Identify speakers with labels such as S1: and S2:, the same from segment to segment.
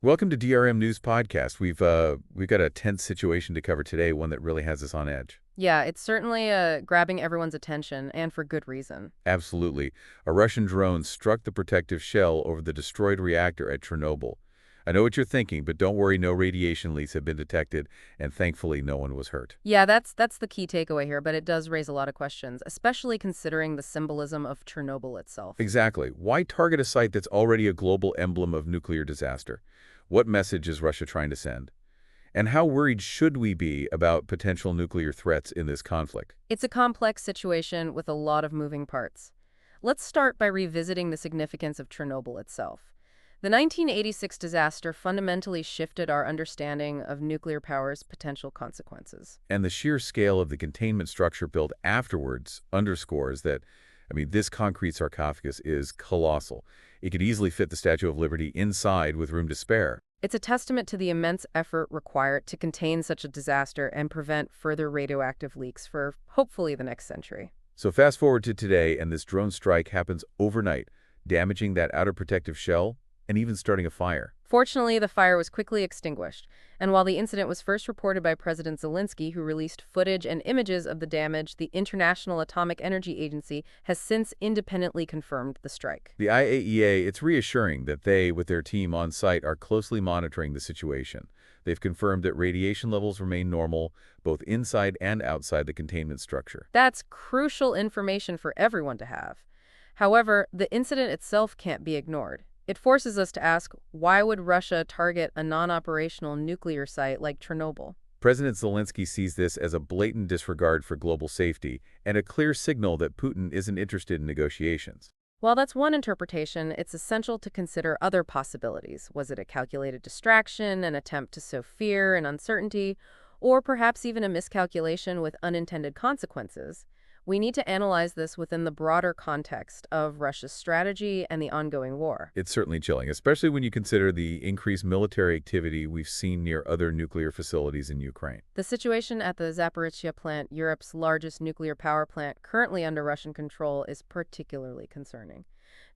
S1: Welcome to DRM News Podcast. We've got a tense situation to cover today, one that really has us on edge.
S2: Yeah, it's certainly grabbing everyone's attention, and for good reason.
S1: Absolutely. A Russian drone struck the protective shell over the destroyed reactor at Chernobyl. I know what you're thinking, but don't worry, no radiation leaks have been detected, and thankfully no one was hurt.
S2: Yeah, that's the key takeaway here, but it does raise a lot of questions, especially considering the symbolism of Chernobyl itself.
S1: Exactly. Why target a site that's already a global emblem of nuclear disaster? What message is Russia trying to send? And how worried should we be about potential nuclear threats in this conflict?
S2: It's a complex situation with a lot of moving parts. Let's start by revisiting the significance of Chernobyl itself. The 1986 disaster fundamentally shifted our understanding of nuclear power's potential consequences.
S1: And the sheer scale of the containment structure built afterwards underscores that, this concrete sarcophagus is colossal. It could easily fit the Statue of Liberty inside with room to spare.
S2: It's a testament to the immense effort required to contain such a disaster and prevent further radioactive leaks for, hopefully, the next century.
S1: So fast forward to today, and this drone strike happens overnight, damaging that outer protective shell and even starting a fire.
S2: Fortunately, the fire was quickly extinguished, and while the incident was first reported by President Zelensky, who released footage and images of the damage, the International Atomic Energy Agency has since independently confirmed the strike.
S1: The IAEA, it's reassuring that they, with their team on site, are closely monitoring the situation. They've confirmed that radiation levels remain normal, both inside and outside the containment structure.
S2: That's crucial information for everyone to have. However, the incident itself can't be ignored. It forces us to ask, why would Russia target a non-operational nuclear site like Chernobyl?
S1: President Zelensky sees this as a blatant disregard for global safety and a clear signal that Putin isn't interested in negotiations.
S2: While that's one interpretation, it's essential to consider other possibilities. Was it a calculated distraction, an attempt to sow fear and uncertainty, or perhaps even a miscalculation with unintended consequences? We need to analyze this within the broader context of Russia's strategy and the ongoing war.
S1: It's certainly chilling, especially when you consider the increased military activity we've seen near other nuclear facilities in Ukraine.
S2: The situation at the Zaporizhzhia plant, Europe's largest nuclear power plant currently under Russian control, is particularly concerning.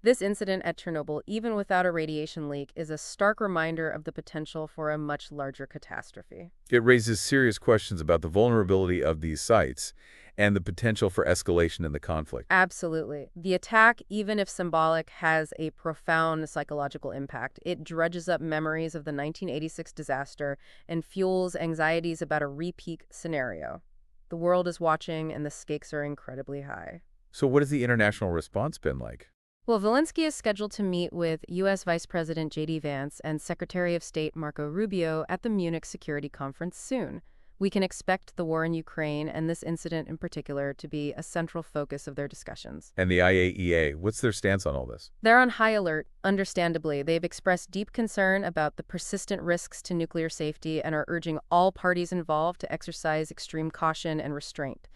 S2: This incident at Chernobyl, even without a radiation leak, is a stark reminder of the potential for a much larger catastrophe.
S1: It raises serious questions about the vulnerability of these sites and the potential for escalation in the conflict.
S2: Absolutely. The attack, even if symbolic, has a profound psychological impact. It dredges up memories of the 1986 disaster and fuels anxieties about a repeat scenario. The world is watching, and the stakes are incredibly high.
S1: So what has the international response been like?
S2: Well, Zelensky is scheduled to meet with U.S. Vice President J.D. Vance and Secretary of State Marco Rubio at the Munich Security Conference soon. We can expect the war in Ukraine and this incident in particular to be a central focus of their discussions.
S1: And the IAEA, what's their stance on all this?
S2: They're on high alert, understandably. They've expressed deep concern about the persistent risks to nuclear safety and are urging all parties involved to exercise extreme caution and restraint.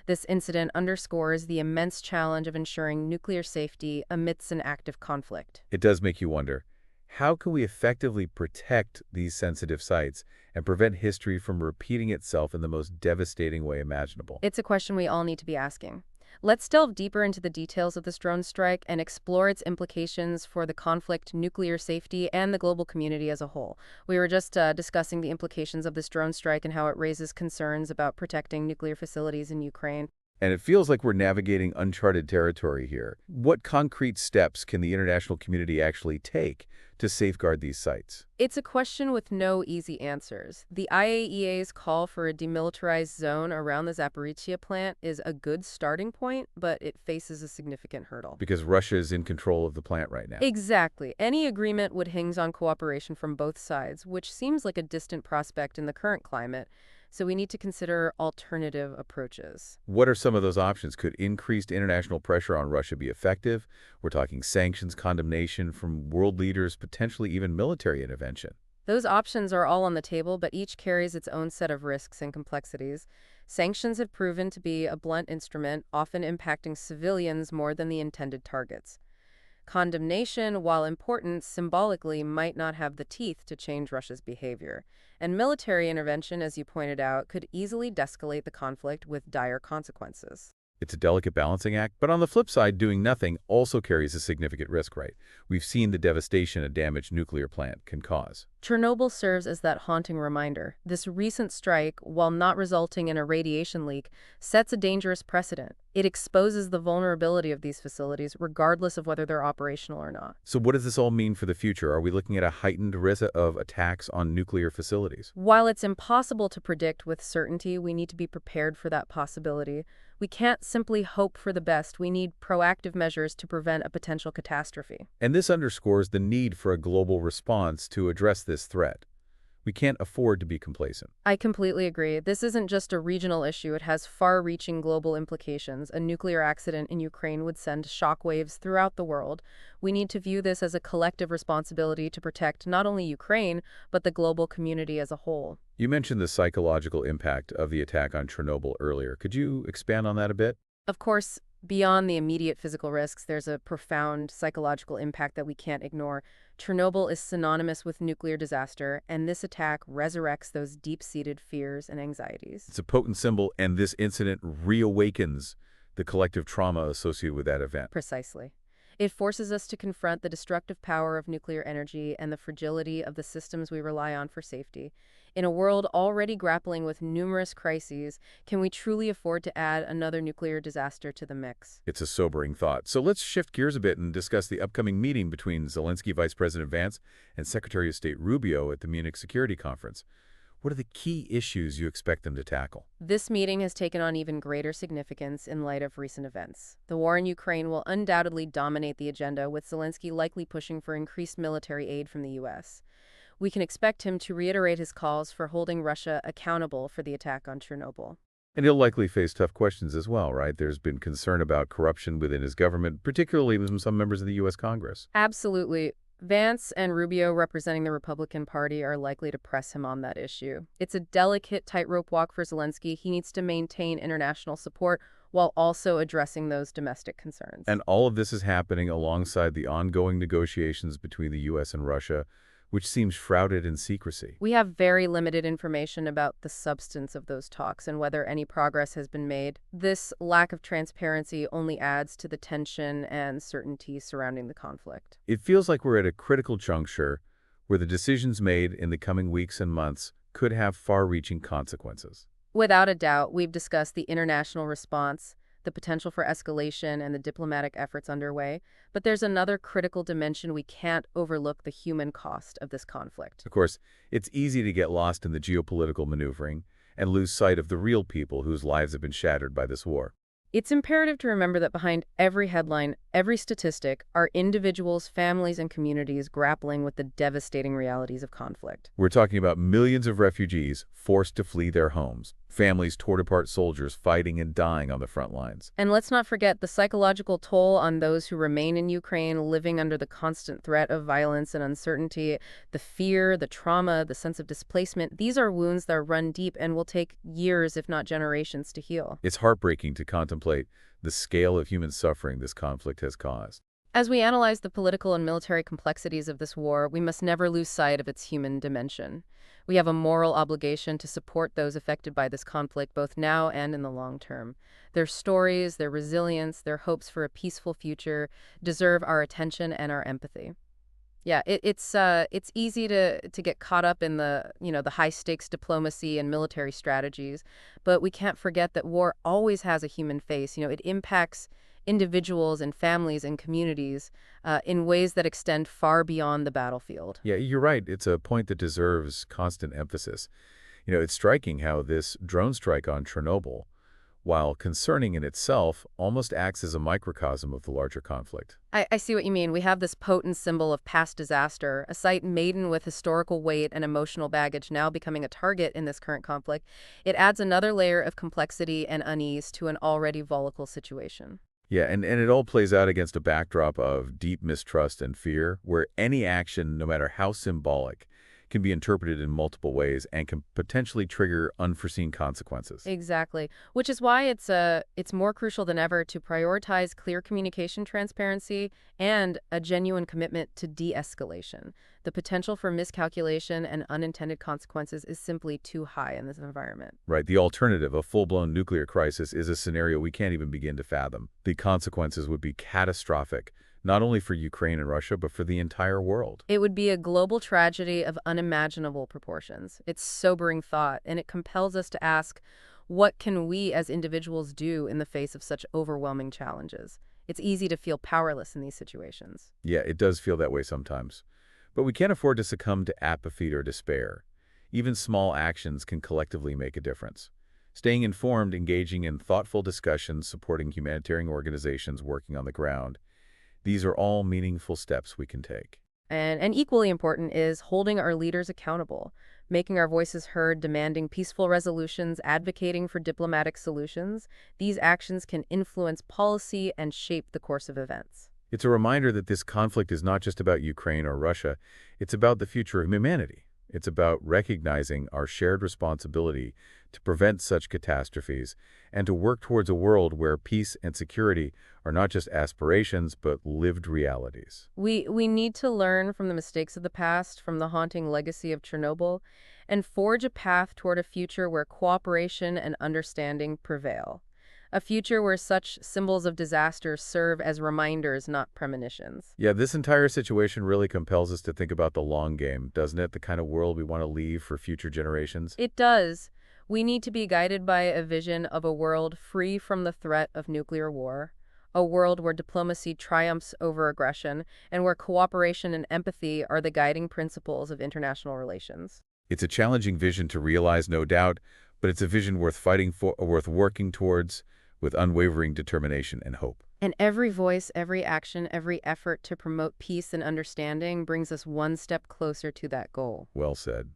S2: This incident underscores the immense challenge of ensuring nuclear safety amidst an active conflict.
S1: It does make you wonder, how can we effectively protect these sensitive sites and prevent history from repeating itself in the most devastating way imaginable?
S2: It's a question we all need to be asking. Let's delve deeper into the details of this drone strike and explore its implications for the conflict, nuclear safety, and the global community as a whole. We were just discussing the implications of this drone strike and how it raises concerns about protecting nuclear facilities in Ukraine.
S1: And it feels like we're navigating uncharted territory here. What concrete steps can the international community actually take to safeguard these sites?
S2: It's a question with no easy answers. The IAEA's call for a demilitarized zone around the Zaporizhzhia plant is a good starting point, but it faces a significant hurdle.
S1: Because Russia is in control of the plant right now.
S2: Exactly. Any agreement would hinge on cooperation from both sides, which seems like a distant prospect in the current climate. So we need to consider alternative approaches.
S1: What are some of those options? Could increased international pressure on Russia be effective? We're talking sanctions, condemnation from world leaders, potentially even military intervention.
S2: Those options are all on the table, but each carries its own set of risks and complexities. Sanctions have proven to be a blunt instrument, often impacting civilians more than the intended targets. Condemnation, while important symbolically, might not have the teeth to change Russia's behavior. And military intervention, as you pointed out, could easily de-escalate the conflict with dire consequences.
S1: It's a delicate balancing act, but on the flip side, doing nothing also carries a significant risk, right? We've seen the devastation a damaged nuclear plant can cause.
S2: Chernobyl serves as that haunting reminder. This recent strike, while not resulting in a radiation leak, sets a dangerous precedent. It exposes the vulnerability of these facilities, regardless of whether they're operational or not.
S1: So what does this all mean for the future? Are we looking at a heightened risk of attacks on nuclear facilities?
S2: While it's impossible to predict with certainty, we need to be prepared for that possibility. We can't simply hope for the best. We need proactive measures to prevent a potential catastrophe.
S1: And this underscores the need for a global response to address this threat. We can't afford to be complacent.
S2: I completely agree. This isn't just a regional issue, it has far-reaching global implications. A nuclear accident in Ukraine would send shockwaves throughout the world. We need to view this as a collective responsibility to protect not only Ukraine, but the global community as a whole.
S1: You mentioned the psychological impact of the attack on Chernobyl earlier. Could you expand on that a bit?
S2: Of course, beyond the immediate physical risks, there's a profound psychological impact that we can't ignore. Chernobyl is synonymous with nuclear disaster, and this attack resurrects those deep-seated fears and anxieties.
S1: It's a potent symbol, and this incident reawakens the collective trauma associated with that event.
S2: Precisely. It forces us to confront the destructive power of nuclear energy and the fragility of the systems we rely on for safety. In a world already grappling with numerous crises, can we truly afford to add another nuclear disaster to the mix?
S1: It's a sobering thought. So let's shift gears a bit and discuss the upcoming meeting between Zelensky Vice President Vance and Secretary of State Rubio at the Munich Security Conference. What are the key issues you expect them to tackle?
S2: This meeting has taken on even greater significance in light of recent events. The war in Ukraine will undoubtedly dominate the agenda, with Zelensky likely pushing for increased military aid from the U.S. We can expect him to reiterate his calls for holding Russia accountable for the attack on Chernobyl.
S1: And he'll likely face tough questions as well, right? There's been concern about corruption within his government, particularly with some members of the U.S. Congress.
S2: Absolutely. Vance and Rubio, representing the Republican Party, are likely to press him on that issue. It's a delicate tightrope walk for Zelensky. He needs to maintain international support while also addressing those domestic concerns.
S1: And all of this is happening alongside the ongoing negotiations between the U.S. and Russia, which seems shrouded in secrecy.
S2: We have very limited information about the substance of those talks and whether any progress has been made. This lack of transparency only adds to the tension and certainty surrounding the conflict.
S1: It feels like we're at a critical juncture where the decisions made in the coming weeks and months could have far-reaching consequences.
S2: Without a doubt, we've discussed the international response, the potential for escalation, and the diplomatic efforts underway. But there's another critical dimension. We can't overlook: the human cost of this conflict.
S1: Of course, it's easy to get lost in the geopolitical maneuvering and lose sight of the real people whose lives have been shattered by this war.
S2: It's imperative to remember that behind every headline, every statistic, are individuals, families, and communities grappling with the devastating realities of conflict.
S1: We're talking about millions of refugees forced to flee their homes, families torn apart, soldiers fighting and dying on the front lines.
S2: And let's not forget the psychological toll on those who remain in Ukraine, living under the constant threat of violence and uncertainty. The fear, the trauma, the sense of displacement, these are wounds that run deep and will take years, if not generations, to heal.
S1: It's heartbreaking to contemplate the scale of human suffering this conflict has caused.
S2: As we analyze the political and military complexities of this war, we must never lose sight of its human dimension. We have a moral obligation to support those affected by this conflict, both now and in the long term. Their stories, their resilience, their hopes for a peaceful future deserve our attention and our empathy. Yeah, it's easy to get caught up in the high stakes diplomacy and military strategies, but we can't forget that war always has a human face. It impacts individuals and families and communities in ways that extend far beyond the battlefield.
S1: Yeah, you're right. It's a point that deserves constant emphasis. It's striking how this drone strike on Chernobyl, while concerning in itself, almost acts as a microcosm of the larger conflict.
S2: I see what you mean. We have this potent symbol of past disaster, a site maiden with historical weight and emotional baggage now becoming a target in this current conflict. It adds another layer of complexity and unease to an already volatile situation.
S1: Yeah, and it all plays out against a backdrop of deep mistrust and fear, where any action, no matter how symbolic, can be interpreted in multiple ways and can potentially trigger unforeseen consequences.
S2: Exactly, which is why it's more crucial than ever to prioritize clear communication, transparency, and a genuine commitment to de-escalation. The potential for miscalculation and unintended consequences is simply too high in this environment.
S1: Right. The alternative, a full-blown nuclear crisis, is a scenario we can't even begin to fathom. The consequences would be catastrophic not only for Ukraine and Russia, but for the entire world.
S2: It would be a global tragedy of unimaginable proportions. It's sobering thought, and it compels us to ask, what can we as individuals do in the face of such overwhelming challenges? It's easy to feel powerless in these situations.
S1: Yeah, it does feel that way sometimes. But we can't afford to succumb to apathy or despair. Even small actions can collectively make a difference. Staying informed, engaging in thoughtful discussions, supporting humanitarian organizations working on the ground, these are all meaningful steps we can take.
S2: And equally important is holding our leaders accountable, making our voices heard, demanding peaceful resolutions, advocating for diplomatic solutions. These actions can influence policy and shape the course of events.
S1: It's a reminder that this conflict is not just about Ukraine or Russia, it's about the future of humanity. It's about recognizing our shared responsibility to prevent such catastrophes and to work towards a world where peace and security are not just aspirations, but lived realities.
S2: We need to learn from the mistakes of the past, from the haunting legacy of Chernobyl, and forge a path toward a future where cooperation and understanding prevail. A future where such symbols of disaster serve as reminders, not premonitions.
S1: Yeah, this entire situation really compels us to think about the long game, doesn't it? The kind of world we want to leave for future generations.
S2: It does. We need to be guided by a vision of a world free from the threat of nuclear war, a world where diplomacy triumphs over aggression, and where cooperation and empathy are the guiding principles of international relations.
S1: It's a challenging vision to realize, no doubt, but it's a vision worth fighting for, worth working towards, with unwavering determination and hope.
S2: And every voice, every action, every effort to promote peace and understanding brings us one step closer to that goal.
S1: Well said.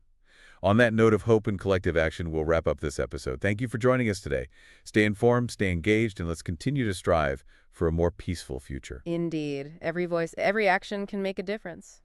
S1: On that note of hope and collective action, we'll wrap up this episode. Thank you for joining us today. Stay informed, stay engaged, and let's continue to strive for a more peaceful future.
S2: Indeed. Every voice, every action can make a difference.